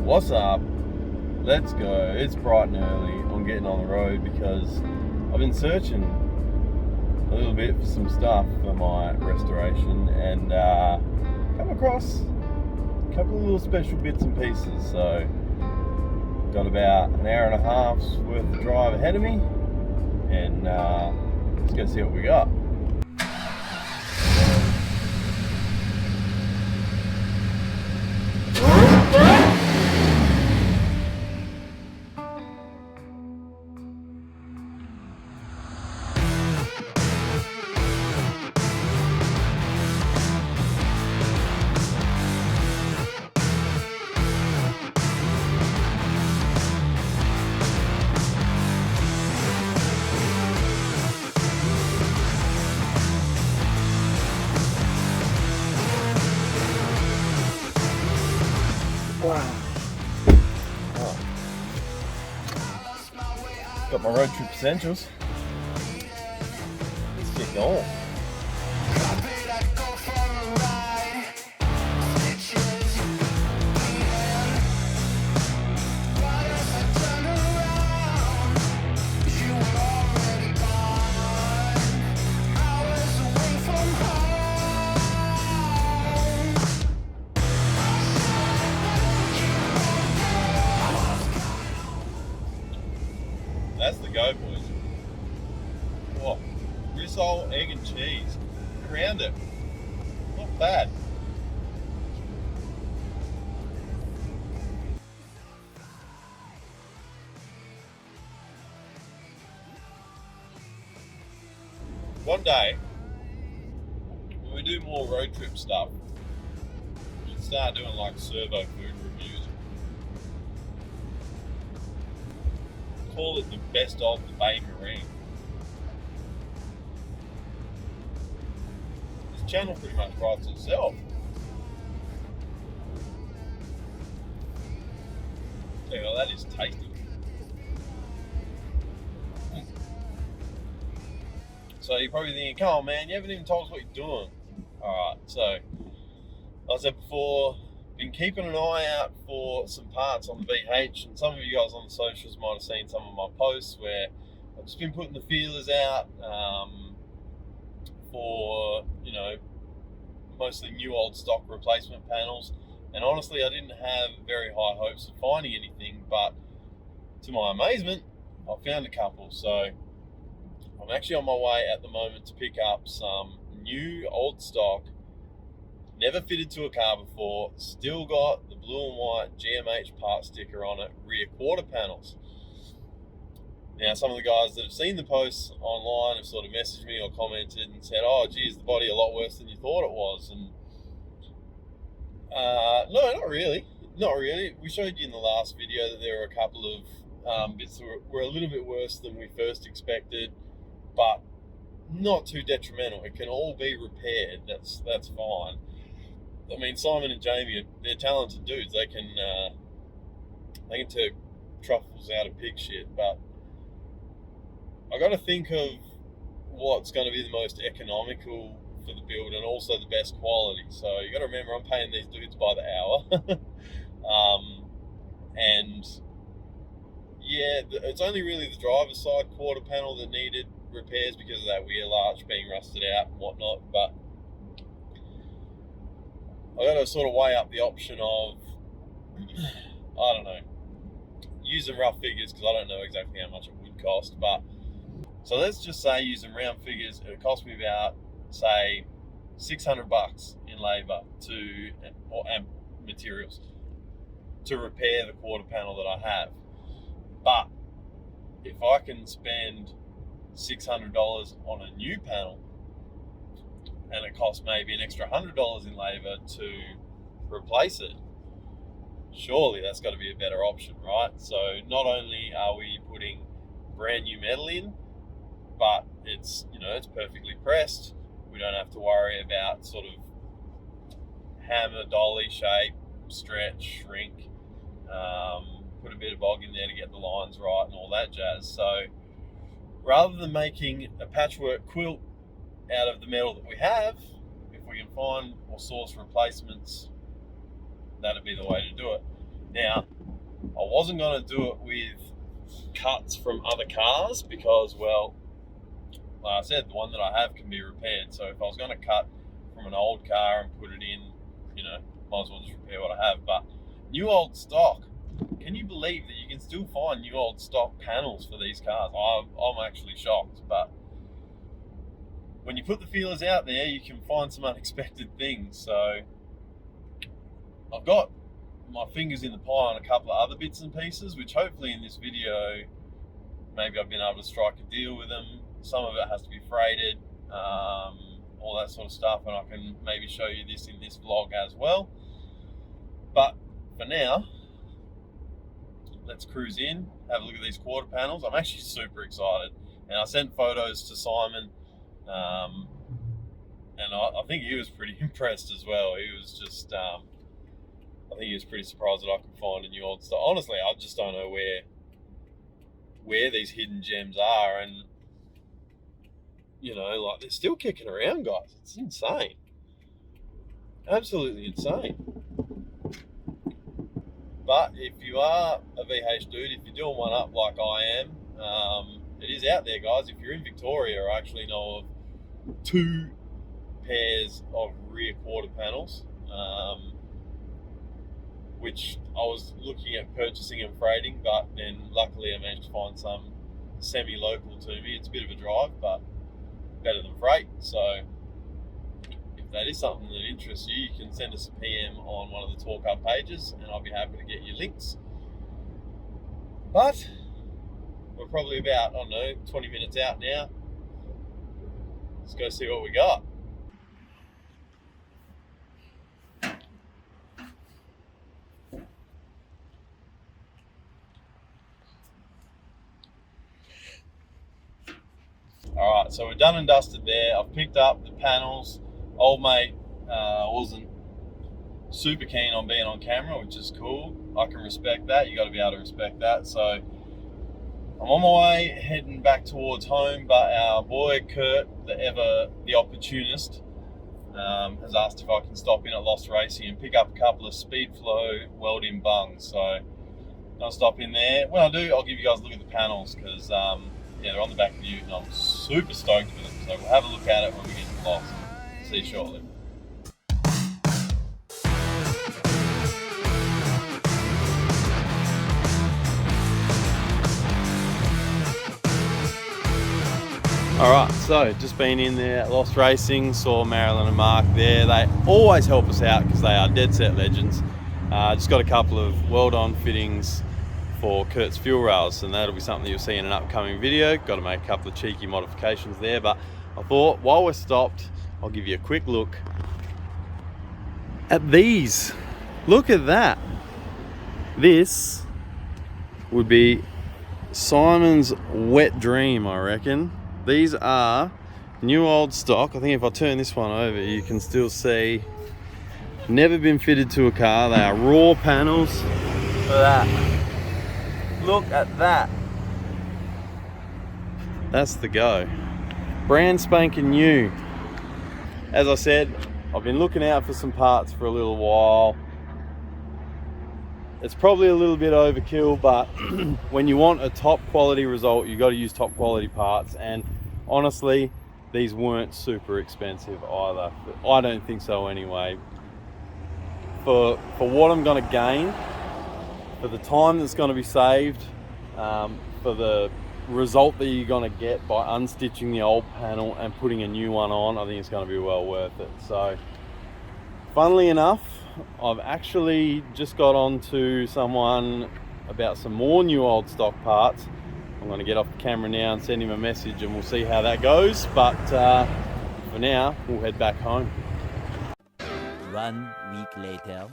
What's up? Let's go. It's bright and early. I'm getting on the road because I've been searching a little bit for some stuff for my restoration and come across a couple of little special bits and pieces. So got about an hour and a half's worth of drive ahead of me, and let's go see what we got. Got my road trip essentials. Let's get going. That's the go, boys. What? Risol, egg and cheese. Around it. Not bad. One day, when we do more road trip stuff, we should start doing like servo food reviews. Call it the best of the Bay Marine. This channel pretty much writes itself. Yeah, well, that is tasty. So you're probably thinking, come on man, you haven't even told us what you're doing. Alright, so like I said before, been keeping an eye out for some parts on the VH, and some of you guys on the socials might have seen some of my posts where I've just been putting the feelers out for, you know, mostly new old stock replacement panels, and honestly I didn't have very high hopes of finding anything, but to my amazement I found a couple. So I'm actually on my way at the moment to pick up some new old stock, never fitted to a car before, still got the blue and white GMH part sticker on it, rear quarter panels. Now, some of the guys that have seen the posts online have sort of messaged me or commented and said, oh geez, the body a lot worse than you thought it was. And no, not really. We showed you in the last video that there were a couple of bits that were a little bit worse than we first expected, but not too detrimental. It can all be repaired. That's fine. I mean, Simon and Jamie, they're talented dudes. They can turn truffles out of pig shit. But I got to think of what's going to be the most economical for the build and also the best quality. So you got to remember, I'm paying these dudes by the hour, and yeah, it's only really the driver's side quarter panel that needed repairs because of that wheel arch being rusted out and whatnot. But I got to sort of weigh up the option of, I don't know, using rough figures because I don't know exactly how much it would cost. But so let's just say, using round figures, it would cost me about, say, $600 in labour and materials to repair the quarter panel that I have. But if I can spend $600 on a new panel, and it costs maybe an extra $100 in labour to replace it, surely that's got to be a better option, right? So not only are we putting brand new metal in, but it's, you know, it's perfectly pressed. We don't have to worry about sort of hammer, dolly shape, stretch, shrink, put a bit of bog in there to get the lines right and all that jazz. So rather than making a patchwork quilt out of the metal that we have, if we can find or source replacements, that'd be the way to do it. Now, wasn't going to do it with cuts from other cars because, well, like I said, the one that I have can be repaired. So if I was going to cut from an old car and put it in, you know, might as well just repair what I have. But new old stock, can you believe that you can still find new old stock panels for these cars? I'm actually shocked. But when you put the feelers out there, you can find some unexpected things. So I've got my fingers in the pie on a couple of other bits and pieces, which hopefully in this video, maybe I've been able to strike a deal with them. Some of it has to be freighted, all that sort of stuff, and I can maybe show you this in this vlog as well. But for now, let's cruise in, have a look at these quarter panels. I'm actually super excited, and I sent photos to Simon, and I think he was pretty impressed as well. He was just, I think he was pretty surprised that I could find a new old stock. Honestly, I just don't know where these hidden gems are, and you know, like, they're still kicking around, guys. It's insane. Absolutely insane. But if you are a VH dude, if you're doing one up like I am, it is out there, guys. If you're in Victoria, I actually know of 2 pairs of rear quarter panels, which I was looking at purchasing and freighting, but then luckily I managed to find some semi-local to me. It's a bit of a drive, but better than freight. So if that is something that interests you, you can send us a PM on one of the Torq Up pages, and I'll be happy to get you links. But we're probably about, I don't know, 20 minutes out now. Let's go see what we got. Alright, so we're done and dusted there. I've picked up the panels. Old mate wasn't super keen on being on camera, which is cool. I can respect that. You got to be able to respect that. So I'm on my way, heading back towards home, but our boy Kurt, the opportunist, has asked if I can stop in at Lost Racing and pick up a couple of Speedflow weld-in bungs. So I'll stop in there. When I do, I'll give you guys a look at the panels, because yeah, they're on the back of the ute and I'm super stoked with them. So we'll have a look at it when we get to Lost. See you shortly. Alright, so just been in there at Lost Racing, saw Marilyn and Mark there. They always help us out because they are dead set legends. Just got a couple of weld-on fittings for Kurt's fuel rails, and that'll be something that you'll see in an upcoming video. Got to make a couple of cheeky modifications there, but I thought while we're stopped, I'll give you a quick look at these. Look at that. This would be Simon's wet dream, I reckon. These are new old stock. I think if I turn this one over, you can still see never been fitted to a car. They are raw panels. Look at that. Look at that. That's the go. Brand spanking new. As I said, I've been looking out for some parts for a little while. It's probably a little bit overkill, but when you want a top quality result, you got to use top quality parts. And honestly, these weren't super expensive either. I don't think so anyway. For what I'm going to gain, for the time that's going to be saved, for the result that you're going to get by unstitching the old panel and putting a new one on, I think it's going to be well worth it. So, funnily enough, I've actually just got on to someone about some more new old stock parts. I'm going to get off the camera now and send him a message, and we'll see how that goes. But for now, we'll head back home. 1 week later.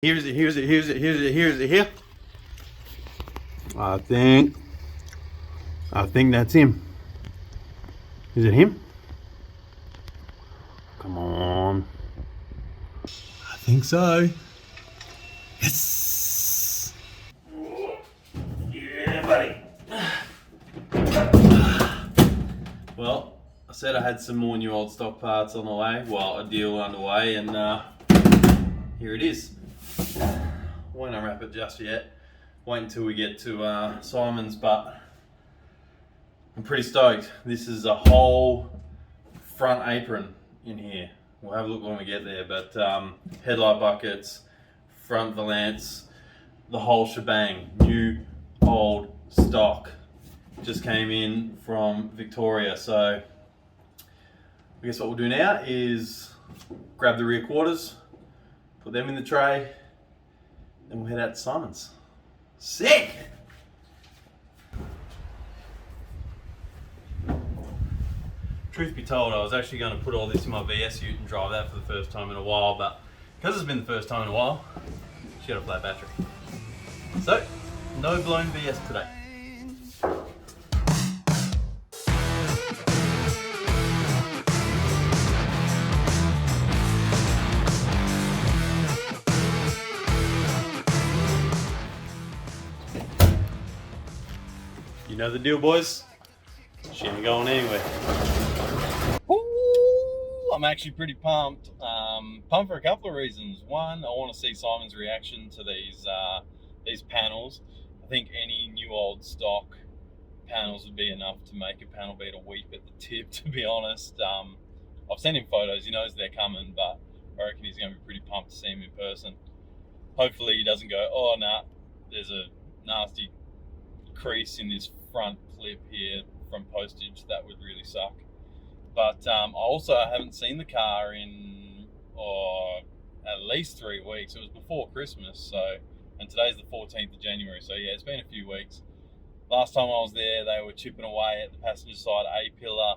Here's it here. I think that's him. Is it him? Come on. I think so. Yes. Yeah, buddy. Well, I said I had some more new old stock parts on the way. Well, a deal underway, and here it is. Won't unwrap it just yet. wait until we get to Simon's, but I'm pretty stoked. This is a whole front apron in here. We'll have a look when we get there, but headlight buckets, front valance, the whole shebang. New, old, stock. Just came in from Victoria, so I guess what we'll do now is grab the rear quarters, put them in the tray, then we'll head out to Simon's. Sick! Truth be told, I was actually going to put all this in my VS ute and drive that for the first time in a while, but because it's been the first time in a while, she had a flat battery. So, no blown VS today. You know the deal, boys. She ain't going anywhere. Ooh, I'm actually pretty pumped. Pumped for a couple of reasons. One, I want to see Simon's reaction to these panels. I think any new old stock panels would be enough to make a panel beater weep at the tip, to be honest. I've sent him photos, he knows they're coming, but I reckon he's going to be pretty pumped to see him in person. Hopefully he doesn't go, oh nah, there's a nasty crease in this front clip here from postage. That would really suck. But I also haven't seen the car in at least 3 weeks. It was before Christmas, so, and today's the 14th of January, so yeah, it's been a few weeks. Last time I was there, they were chipping away at the passenger side A-pillar,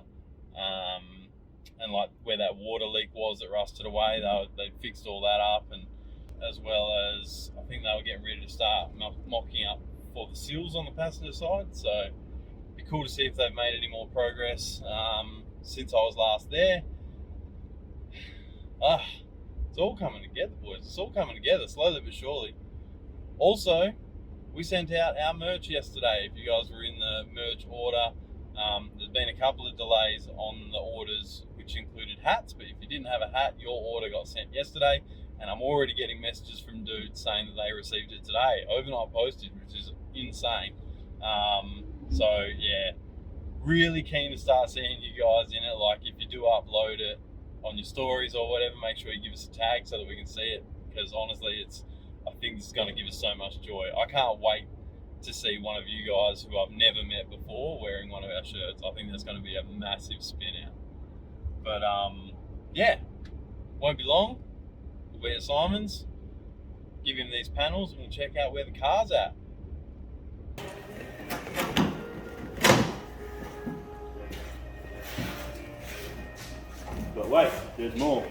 and like where that water leak was that rusted away, they fixed all that up, and as well as I think they were getting ready to start mocking up for the seals on the passenger side, so it'd be cool to see if they've made any more progress since I was last there. It's all coming together, boys. It's all coming together, slowly but surely. Also, we sent out our merch yesterday. If you guys were in the merch order, there's been a couple of delays on the orders, which included hats, but if you didn't have a hat, your order got sent yesterday, and I'm already getting messages from dudes saying that they received it today, overnight postage, which is insane. So yeah, really keen to start seeing you guys in it. Like if you do upload it on your stories or whatever, make sure you give us a tag so that we can see it, because honestly I think this is going to give us so much joy. I can't wait to see one of you guys who I've never met before wearing one of our shirts. I think that's going to be a massive spin out. But yeah, won't be long. We'll be at Simon's, give him these panels, and we'll check out where the car's at. But wait, there's more.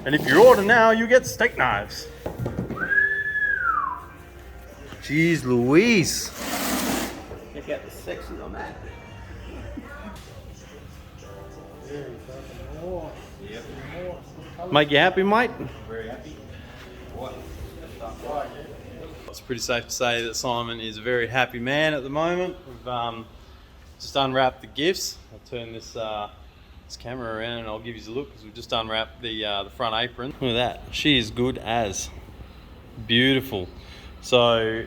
And if you order now, you get steak knives. Jeez Louise. Check out the sections on that. Make you happy, mate? Very happy. It's pretty safe to say that Simon is a very happy man at the moment. We've just unwrapped the gifts. I'll turn this camera around and I'll give you a look, because we've just unwrapped the front apron. Look at that. She is good as. Beautiful. So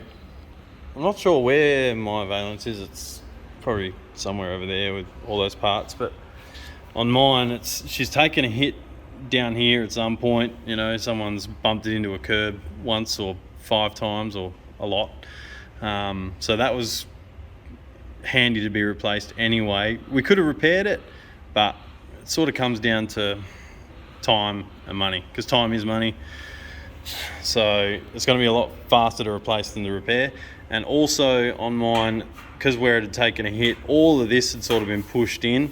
I'm not sure where my valence is. It's probably somewhere over there with all those parts, but on mine she's taken a hit down here at some point. You know, someone's bumped it into a curb once or 5 times or a lot. So that was handy to be replaced anyway. We could have repaired it, but it sort of comes down to time and money, because time is money. So it's going to be a lot faster to replace than the repair. And also on mine, because where it had taken a hit, all of this had sort of been pushed in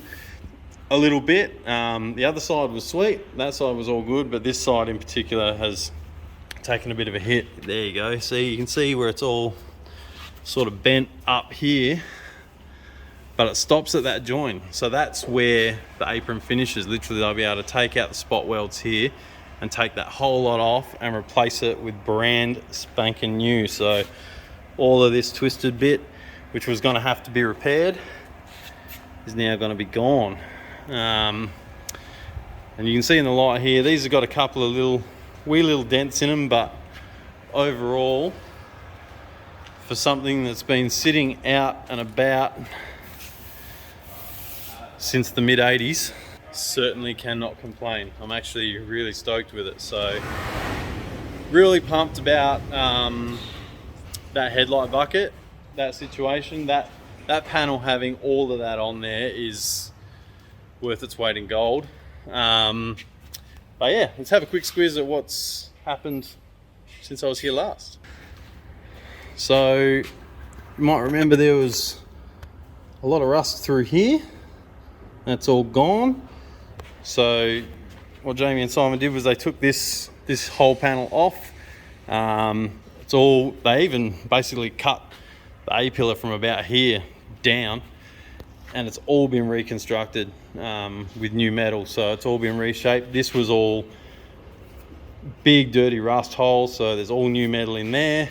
a little bit. The other side was sweet, that side was all good, but this side in particular has taken a bit of a hit. There you go. See, you can see where it's all sort of bent up here, but it stops at that joint. So that's where the apron finishes. Literally, they'll be able to take out the spot welds here and take that whole lot off and replace it with brand spanking new. So all of this twisted bit, which was going to have to be repaired, is now going to be gone. And you can see in the light here, these have got a couple of wee little dents in them, but overall for something that's been sitting out and about since the mid 80s. Certainly cannot complain. I'm actually really stoked with it. So really pumped about that headlight bucket, that situation, that panel having all of that on there is worth its weight in gold. But yeah, let's have a quick squiz at what's happened since I was here last. So you might remember there was a lot of rust through here. That's all gone. So what Jamie and Simon did was they took this whole panel off. It's all, they even basically cut the A-pillar from about here down, and it's all been reconstructed with new metal. So it's all been reshaped. This was all big dirty rust holes, so there's all new metal in there.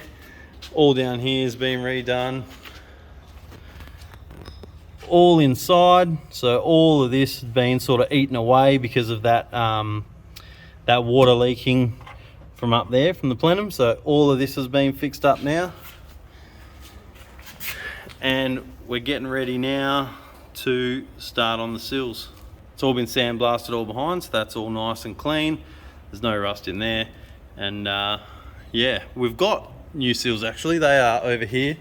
All down here has been redone. All inside, so all of this has been sort of eaten away because of that that water leaking from up there from the plenum. So all of this has been fixed up now, and we're getting ready now to start on the sills. It's all been sandblasted all behind, so that's all nice and clean. There's no rust in there, and yeah, we've got new sills actually. They are over here.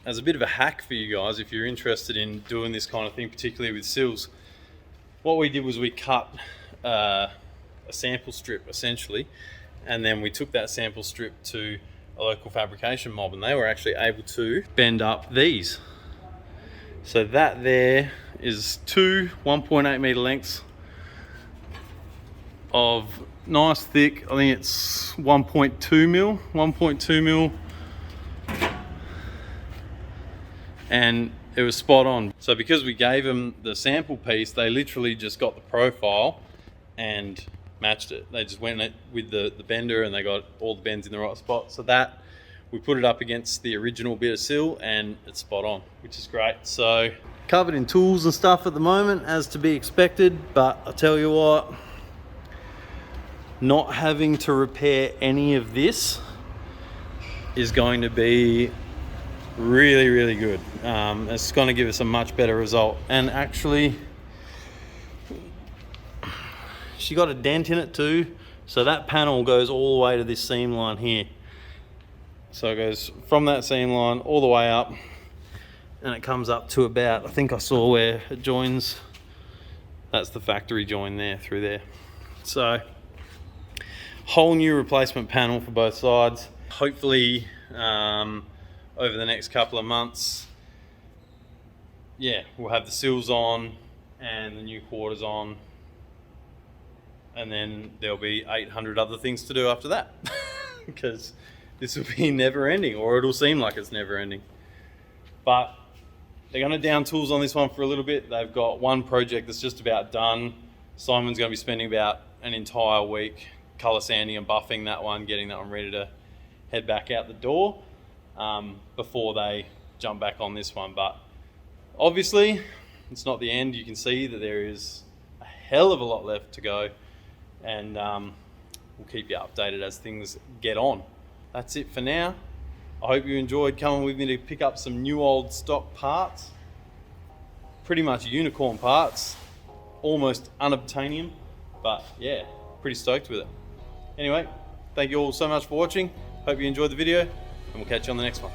As a bit of a hack for you guys, if you're interested in doing this kind of thing, particularly with sills, what we did was we cut a sample strip essentially, and then we took that sample strip to a local fabrication mob, and they were actually able to bend up these. So that there is two 1.8 meter lengths of nice thick, I think it's 1.2 mil, and it was spot on. So because we gave them the sample piece, they literally just got the profile and matched it. They just went with the bender, and they got all the bends in the right spot. So that, we put it up against the original bit of sill, and it's spot on, which is great. So covered in tools and stuff at the moment, as to be expected, but I tell you what, not having to repair any of this is going to be really, really good. It's going to give us a much better result. And actually, she got a dent in it too, so that panel goes all the way to this seam line here. So it goes from that seam line all the way up, and it comes up to about, I think I saw where it joins, that's the factory join there, through there. So whole new replacement panel for both sides. Hopefully over the next couple of months, yeah, we'll have the sills on and the new quarters on, and then there'll be 800 other things to do after that because this will be never ending, or it'll seem like it's never ending. But they're going to down tools on this one for a little bit. They've got one project that's just about done. Simon's going to be spending about an entire week colour sanding and buffing that one, getting that one ready to head back out the door before they jump back on this one. But obviously it's not the end. You can see that there is a hell of a lot left to go, and we'll keep you updated as things get on. That's it for now. I hope you enjoyed coming with me to pick up some new old stock parts, pretty much unicorn parts, almost unobtainium, but yeah, pretty stoked with it. Anyway, thank you all so much for watching. Hope you enjoyed the video, and we'll catch you on the next one.